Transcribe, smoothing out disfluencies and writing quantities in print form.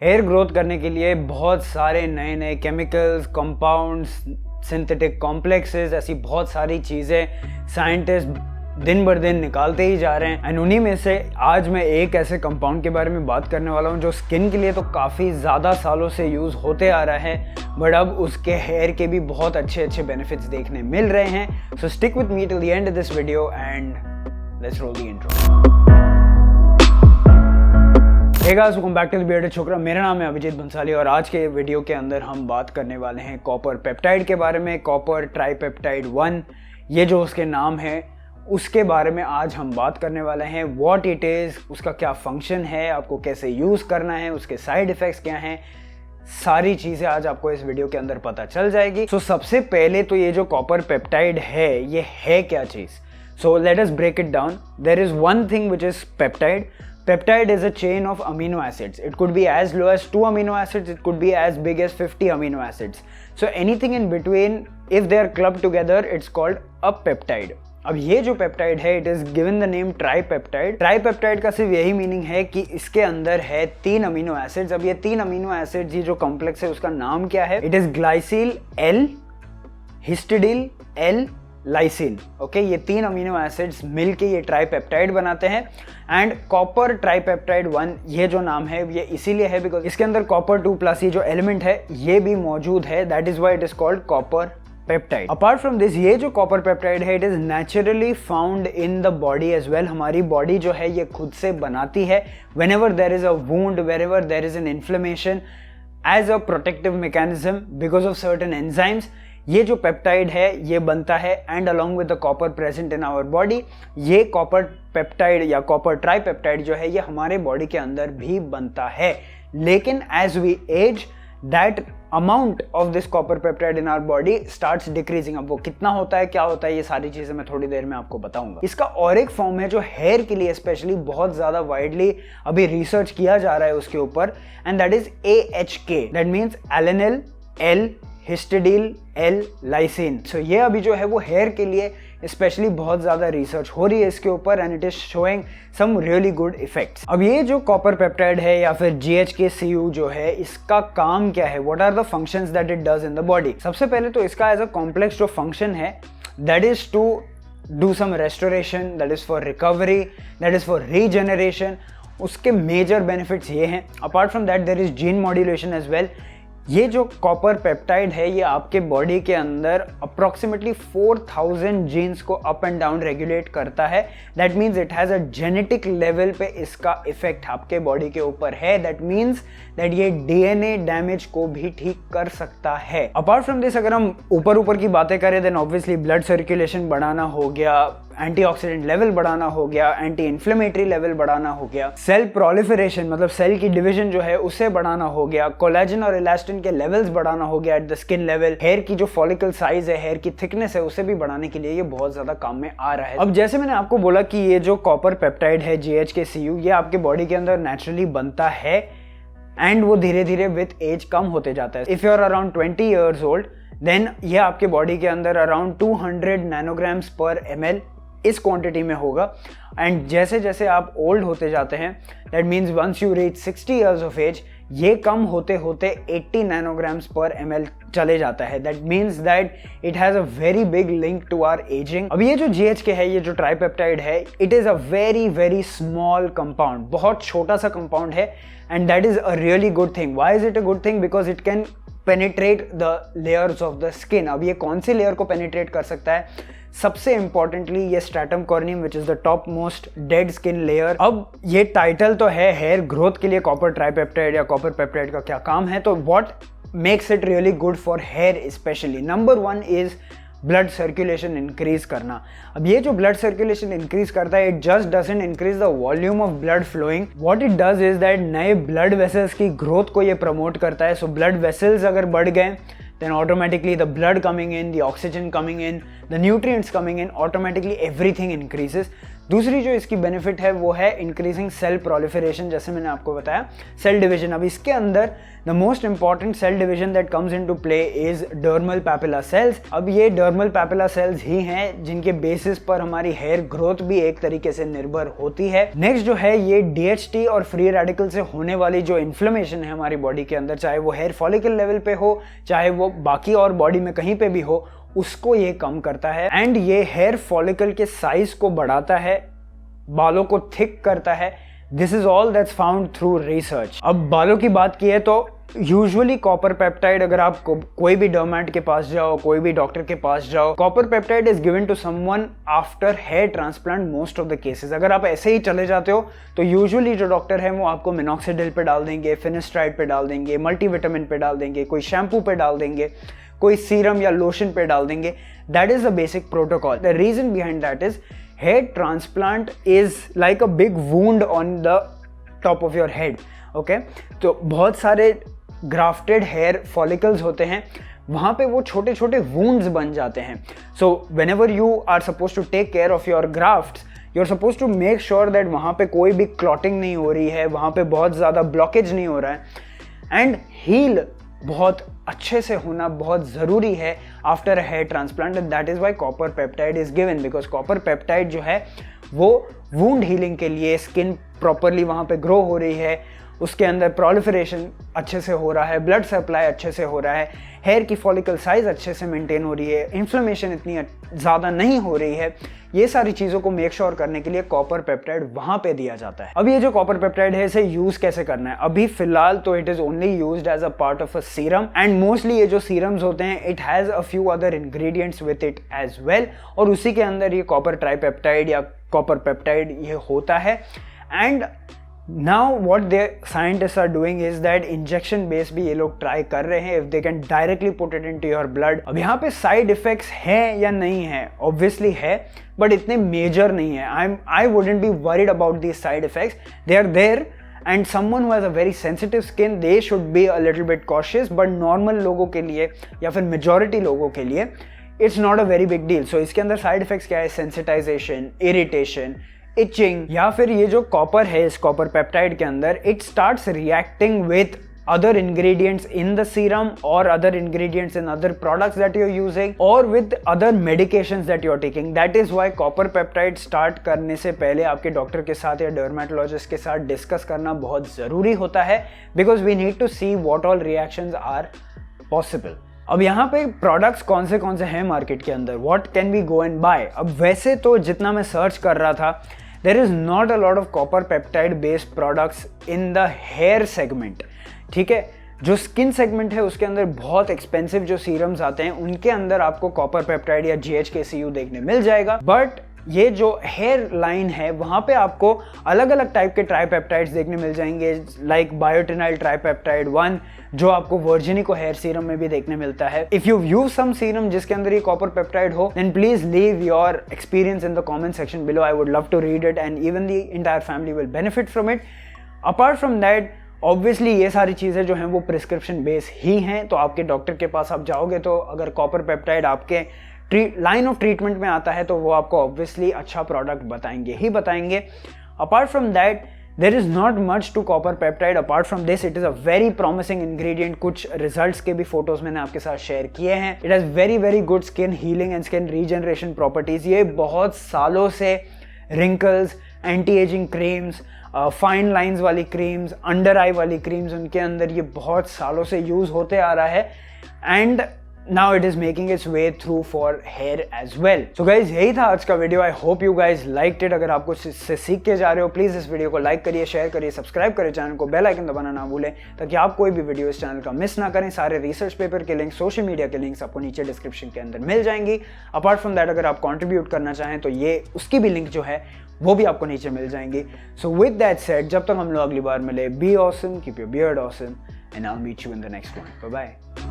Hair growth करने के लिए बहुत सारे नए नए केमिकल्स, कंपाउंड्स, सिंथेटिक कॉम्प्लेक्सेस, ऐसी बहुत सारी चीज़ें साइंटिस्ट दिन बर दिन निकालते ही जा रहे हैं। एंड उन्हीं में से आज मैं एक ऐसे कंपाउंड के बारे में बात करने वाला हूँ जो स्किन के लिए तो काफ़ी ज़्यादा सालों से यूज़ होते आ रहा है, बट अब उसके हेयर के भी बहुत अच्छे बेनिफिट्स देखने मिल रहे हैं। So stick with me till the end of this video and let's roll the intro. Hey guys, welcome back to the bearded Chokra. मेरा नाम है अभिजीत बंसाली और आज के वीडियो के अंदर हम बात करने वाले हैं कॉपर पेप्टाइड के बारे में। कॉपर ट्राइपेप्टाइड 1, ये जो उसके नाम है उसके बारे में आज हम बात करने वाले हैं। व्हाट इट इज़, उसका क्या फंक्शन है, आपको कैसे यूज़ करना है, उसके साइड इफ़ेक्ट्स क्या हैं, सारी चीज़ें आज आपको इस वीडियो के अंदर पता चल जाएगी। सो सबसे पहले तो ये जो कॉपर पेप्टाइड है, ये है क्या चीज़। So let us break it down. There is one thing which is peptide. Peptide is a chain of amino acids. It could be as low as 2 amino acids, it could be as big as 50 amino acids. So anything in between, if they are clubbed together, it's called a peptide. अब ये जो peptide है, it is given the name tripeptide. Tripeptide का सिर्फ यही meaning है कि इसके अंदर है 3 अमीनो एसिड्स। अब ये 3 अमीनो एसिड्स, ये जो कॉम्प्लेक्स है उसका नाम क्या है? It is glycyl L, histidyl L, lysine. Okay, ये 3 अमीनो एसिड्स मिलके ये ट्राइपेप्टाइड बनाते हैं। एंड कॉपर ट्राइपेप्टाइड 1, ये जो नाम है ये इसीलिए है बिकॉज इसके अंदर कॉपर 2 प्लस ये जो एलिमेंट है ये भी मौजूद है। That is why it is called copper peptide. Apart from this, ये जो कॉपर पेप्टाइड है, it is naturally found in the body as well. हमारी बॉडी जो है ये खुद से बनाती है whenever there is a wound, wherever there is an inflammation, as a protective mechanism because of certain enzymes. ये जो पेप्टाइड है ये बनता है and along with the copper present in our body, ये कॉपर पेप्टाइड या copper tripeptide जो है ये हमारे बॉडी के अंदर भी बनता है। लेकिन as we age, that amount of this copper peptide in our body starts decreasing. अब वो कितना होता है, क्या होता है, ये सारी चीजें मैं थोड़ी देर में आपको बताऊंगा। इसका और एक फॉर्म है जो हेयर के लिए स्पेशली बहुत ज्यादा वाइडली अभी रिसर्च किया जा रहा है उसके ऊपर, and that is AHK। That means alanyl L, histidyl L, lysine. So ये अभी जो है वो हेयर के लिए स्पेशली बहुत ज़्यादा रिसर्च हो रही है इसके ऊपर, and it is showing some really good effects. अब ये जो कॉपर पेप्टाइड है या फिर GHK-Cu जो है, इसका काम क्या है? What are the functions that it does in the body? सबसे पहले तो इसका एज अ कॉम्प्लेक्स जो फंक्शन है, that is to do some restoration, that is for recovery, that is for regeneration. उसके मेजर बेनिफिट्स ये हैं। Apart from that there is gene modulation as well. ये जो कॉपर पेप्टाइड है ये आपके बॉडी के अंदर अप्रॉक्सीमेटली 4000 जीन्स को अप एंड डाउन रेगुलेट करता है। That means it has a genetic level पे इसका इफेक्ट आपके बॉडी के ऊपर है। दैट मीन्स दैट ये DNA डैमेज को भी ठीक कर सकता है। अपार्ट फ्रॉम दिस, अगर हम ऊपर की बातें करें, देन ऑब्वियसली ब्लड सर्कुलेशन बढ़ाना हो गया, एंटीऑक्सीडेंट लेवल बढ़ाना हो गया, एंटी इन्फ्लेमेटरी लेवल बढ़ाना हो गया, सेल प्रोलिफरेशन मतलब सेल की डिवीजन जो है उसे बढ़ाना हो गया, कोलेजन और इलास्टिन के लेवल्स बढ़ाना हो गया at the skin level, hair की जो फॉलिकल साइज है, हेयर की थिकनेस है, उसे भी बढ़ाने के लिए ये बहुत ज्यादा काम में आ रहा है। अब जैसे मैंने आपको बोला कि ये जो कॉपर पेप्टाइड है GHK-Cu, ये आपके बॉडी के अंदर नेचुरली बनता है एंड वो धीरे धीरे विथ एज कम होते जाता है। If you are around 20 years old, then ये आपके बॉडी के अंदर अराउंड 200 नैनोग्राम्स पर ml इस क्वांटिटी में होगा। एंड जैसे जैसे आप ओल्ड होते जाते हैं, that means once you reach 60 years of age, ये कम होते होते 80 नैनोग्राम्स पर ml चले जाता है। That means that it has a very big link to our ageing. अब ये जो GHK है, ये जो ट्राइपेप्टाइड है, it is a very small compound, बहुत छोटा सा कंपाउंड है, and that is a really good thing. Why is it a good thing? Because it can penetrate the layers of the skin. अब ये कौन सी लेयर को penetrate कर सकता है? सबसे इंपॉर्टेंटली ये stratum corneum, which is the top most dead skin layer. अब ये टाइटल तो है हेयर ग्रोथ के लिए कॉपर ट्राइपेप्टाइड या कॉपर पेप्टाइड का क्या काम है, तो what makes it really good for hair specially? Number 1 is blood circulation increase करना। अब ये जो ब्लड सर्कुलेशन इंक्रीज करता है, it just doesn't increase the volume of blood flowing. What it does is that नए ब्लड वेसल्स की growth को ये प्रमोट करता है। सो ब्लड वेसल्स अगर बढ़ गए, then automatically the blood coming in, the oxygen coming in, the nutrients coming in, automatically everything increases. दूसरी जो इसकी बेनिफिट है वो है इंक्रीजिंग सेल प्रोलिफरेशन, जैसे मैंने आपको बताया सेल डिवीजन। अब इसके अंदर the most important cell division that comes into play is dermal papilla cells. अब ये डर्मल पैपिला सेल्स ही हैं जिनके बेसिस पर हमारी हेयर ग्रोथ भी एक तरीके से निर्भर होती है। नेक्स्ट जो है ये DHT और फ्री रेडिकल से होने वाली जो इन्फ्लेमेशन है हमारी बॉडी के अंदर, चाहे वो हेयर फॉलिकल लेवल पे हो चाहे वो बाकी और बॉडी में कहीं पे भी हो, उसको ये कम करता है। एंड ये हेयर फॉलिकल के साइज को बढ़ाता है, बालों को थिक करता है। This is all that's found through research. अब बालों की बात की है तो यूजुअली कॉपर पेप्टाइड, अगर आप कोई भी डर्मेट के पास जाओ, कोई भी डॉक्टर के पास जाओ, copper peptide is given to someone after hair transplant most of the cases. अगर आप ऐसे ही चले जाते हो तो यूजुअली जो डॉक्टर है वो आपको मिनॉक्सिडिल पे डाल देंगे, फिनिस्ट्राइड पे डाल देंगे, मल्टीविटामिन पे डाल देंगे, कोई शैम्पू पे डाल देंगे, कोई सीरम या लोशन पे डाल देंगे। That is the basic protocol. The reason behind that is hair transplant is like a big wound on the top of your head. Okay, तो बहुत सारे ग्राफ्टेड हेयर फॉलिकल्स होते हैं, वहाँ पे वो छोटे छोटे वूंड्स बन जाते हैं। So whenever you are suppose to take care of your grafts, you are suppose to make sure that वहाँ पे कोई भी क्लॉटिंग नहीं हो रही है, वहाँ पे बहुत ज़्यादा ब्लॉकेज नहीं हो रहा है। एंड हील बहुत अच्छे से होना बहुत ज़रूरी है after a hair transplant. And that is why copper peptide is given, because copper peptide जो है वो वूंड हीलिंग के लिए, स्किन प्रॉपरली वहाँ पे ग्रो हो रही है, उसके अंदर प्रोलिफरेशन अच्छे से हो रहा है, ब्लड सप्लाई अच्छे से हो रहा है, हेयर की फॉलिकल साइज अच्छे से मेंटेन हो रही है, इन्फ्लेमेशन इतनी ज़्यादा नहीं हो रही है। ये सारी चीज़ों को मेक श्योर करने के लिए कॉपर पेप्टाइड वहाँ पे दिया जाता है। अब ये जो कॉपर पेप्टाइड है इसे यूज़ कैसे करना है? अभी फिलहाल तो it is only used as a part of a serum, and mostly ये जो सीरम्स होते हैं it has a few other ingredients with it as well, और उसी के अंदर ये कॉपर ट्राइपेप्टाइड या कॉपर पेप्टाइड ये होता है। And now what the scientists are doing is that injection based भी ये लोग ट्राई कर रहे हैं, if they can directly put it into your blood। अब यहाँ पे साइड इफेक्ट्स हैं या नहीं है? ऑब्वियसली है, बट इतने मेजर नहीं है। I wouldn't be worried about these side effects, they are there, and someone who has a very sensitive skin they should be a little bit cautious, but normal लोगों के लिए या फिर majority लोगों के लिए it's not a very big deal। so इसके अंदर साइड इफेक्ट्स क्या है? सेंसिटाइजेशन, इरिटेशन, इचिंग, या फिर ये जो कॉपर है इस कॉपर पेप्टाइड के अंदर it starts reacting with other ingredients in the serum or other ingredients in other products that you're using or with other medications that you're taking। that is why copper peptide start करने से पहले आपके doctor के साथ या dermatologist के साथ discuss करना बहुत ज़रूरी होता है, because we need to see what all reactions are possible। अब यहाँ पे प्रोडक्ट्स कौन से हैं मार्केट के अंदर, what can we go and buy? अब वैसे तो जितना मैं सर्च कर रहा था there is not a lot of copper peptide based products in the hair segment। ठीक है, जो स्किन सेगमेंट है उसके अंदर बहुत एक्सपेंसिव जो सीरम्स आते हैं उनके अंदर आपको कॉपर पेप्टाइड या GHKCU देखने मिल जाएगा, बट ये जो हेयर लाइन है वहाँ पे आपको अलग अलग टाइप के ट्राइपेप्टाइड्स देखने मिल जाएंगे, लाइक बायोटिनाइल ट्राइपेप्टाइड 1 जो आपको वर्जिनिको हेयर सीरम में भी देखने मिलता है। If you use some serum जिसके अंदर ये कॉपर पेप्टाइड हो, then please leave your experience in the comment section below. I would love to read it and even the entire family will benefit from it. Apart from that obviously ये सारी चीज़ें जो हैं वो prescription base ही हैं, तो आपके doctor के पास आप जाओगे तो अगर कॉपर पेप्टाइड आपके लाइन ऑफ ट्रीटमेंट में आता है तो वो आपको ऑब्वियसली अच्छा प्रोडक्ट बताएंगे ही बताएंगे। Apart from that there is not much to copper peptide. Apart from this it is a very promising ingredient. कुछ रिजल्ट्स के भी फोटोज मैंने आपके साथ शेयर किए हैं। It has very very good skin healing and skin regeneration properties. ये बहुत सालों से wrinkles, anti aging creams, fine lines वाली क्रीम्स, अंडर आई वाली क्रीम्स, उनके अंदर ये बहुत सालों से यूज़ होते आ रहा है and now it is making its way through for hair as well। so guys यही था आज का video. I hope you guys liked it। अगर आप कुछ इससे सीख के जा रहे हो प्लीज़ इस वीडियो को लाइक करिए, शेयर करिए, सब्सक्राइब करिए चैनल को, बेल आइकन दबाना ना भूलें ताकि आप कोई भी वीडियो इस चैनल का मिस ना करें। सारे रिसर्च पेपर के लिंक, सोशल मीडिया के लिंक्स आपको नीचे डिस्क्रिप्शन के अंदर मिल जाएंगी। अपार्ट फ्रॉम दैट अगर आप कॉन्ट्रीब्यूट करना चाहें तो ये उसकी भी लिंक जो है वो भी आपको नीचे मिल जाएंगी। सो विद दैट सेड, जब तक हम लोग अगली बार मिले, be awesome, keep your beard awesome, and I will meet you in the next one. Bye bye.